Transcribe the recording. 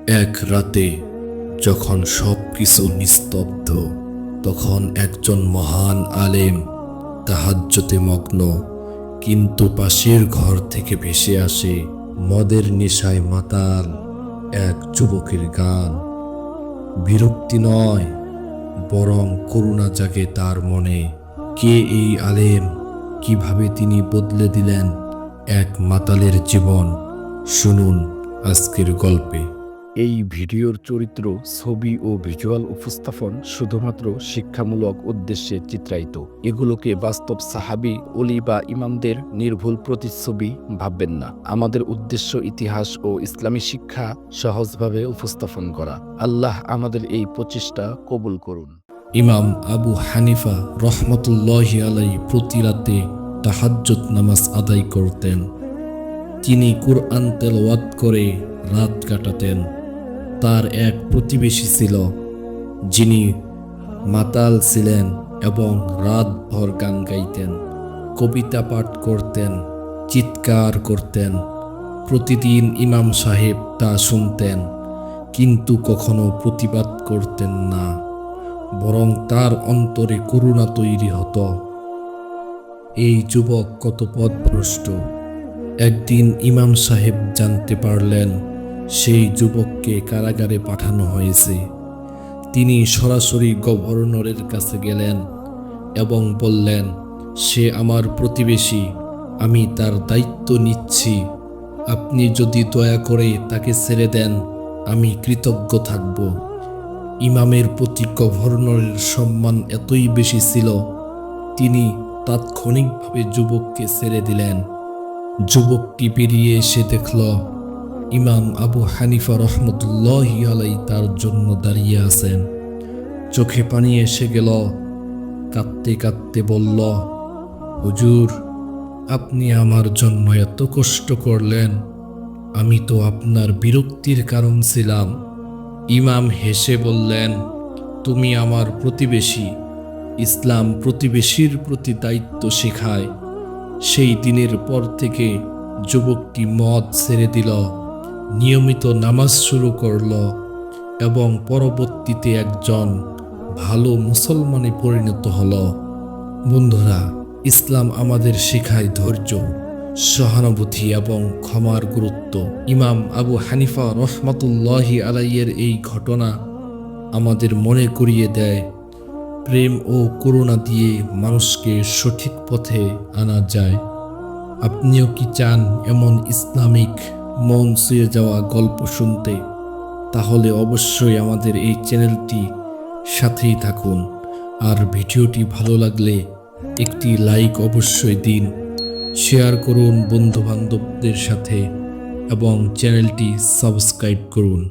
এক রাতে যখন সবকিছু নিস্তব্ধ, তখন একজন মহান আলেম তাহাজ্জুদে মগ্ন, কিন্তু পাশের ঘর থেকে ভেসে আসে মদের নেশায় মাতাল এক যুবকের গান। বিরক্তি নয়, বরং করুণা জাগে তার মনে। কে এই আলেম? কিভাবে তিনি বদলে দিলেন এক মাতালের জীবন? শুনুন আজকের গল্পে। এই ভিডিওর চরিত্র, ছবি ও ভিজুয়াল উপস্থাপন শুধুমাত্র শিক্ষামূলক উদ্দেশ্যে চিত্রায়িত। এগুলোকে বাস্তব সাহাবী, অলি বা ইমামদের নির্ভুল প্রতিচ্ছবি ভাববেন না। আমাদের উদ্দেশ্য ইতিহাস ও ইসলামী শিক্ষা সহজভাবে উপস্থাপন করা। আল্লাহ আমাদের এই প্রচেষ্টা কবুল করুন। ইমাম আবু হানিফা রহমতুল্লাহি আলাইহি প্রতি রাতে তাহাজ্জুদ নামাজ আদায় করতেন। তিনি কুরআন তেলাওয়াত করে রাত কাটাতেন। তার এক প্রতিবেশী ছিল যিনি মাতাল ছিলেন এবং রাতভর গান গাইতেন, কবিতা পাঠ করতেন, চিৎকার করতেন। প্রতিদিন ইমাম সাহেব তা শুনতেন, কিন্তু কখনো প্রতিবাদ করতেন না, বরং তার অন্তরে করুণা তৈরি হতো। এই যুবক কত পথভ্রষ্ট। একদিন ইমাম সাহেব জানতে পারলেন সেই যুবককে কারাগারে পাঠানো হয়েছে। তিনি সরাসরি গভর্নরের কাছে গেলেন এবং বললেন, সে আমার প্রতিবেশী, আমি তার দায়িত্ব নিচ্ছি। আপনি যদি দয়া করে তাকে ছেড়ে দেন, আমি কৃতজ্ঞ থাকব। ইমামের প্রতি গভর্নরের সম্মান এতই বেশি ছিল, তিনি তাৎক্ষণিকভাবে যুবককে ছেড়ে দিলেন। যুবকটি বেরিয়ে এসে দেখল ইমাম আবু হানিফা রহমতুল্লাহি আলাইহি তার জন্য দাঁড়িয়ে আছেন। চোখে পানি এসে গেল। কাঁদতে কাঁদতে বলল, হুজুর, আপনি আমার জন্য এত কষ্ট করলেন, আমি তো আপনার বিরক্তির কারণ ছিলাম। ইমাম হেসে বললেন, তুমি আমার প্রতিবেশী। ইসলাম প্রতিবেশীর প্রতি দায়িত্ব শেখায়। সেই দিনের পর থেকে যুবকটি মদ ছেড়ে দিল, নিয়মিত নামাজ শুরু করল এবং পরবর্তীতে একজন ভালো মুসলমানে পরিণত হল। বন্ধুরা, ইসলাম আমাদের শেখায় ধৈর্য, সহানুভূতি এবং ক্ষমার গুরুত্ব। ইমাম আবু হানিফা রহমতুল্লাহি আলাইহির এই ঘটনা আমাদের মনে করিয়ে দেয়, প্রেম ও করুণা দিয়ে মানুষকে সঠিক পথে আনা যায়। আপনিও কি চান এমন ইসলামিক মন ছুঁয়ে যাওয়া গল্প শুনতে? তাহলে অবশ্যই আমাদের এই চ্যানেলটি সাথেই থাকুন। আর ভিডিওটি ভালো লাগলে একটি লাইক অবশ্যই দিন, শেয়ার করুন বন্ধু বান্ধবদের সাথে এবং চ্যানেলটি সাবস্ক্রাইব করুন।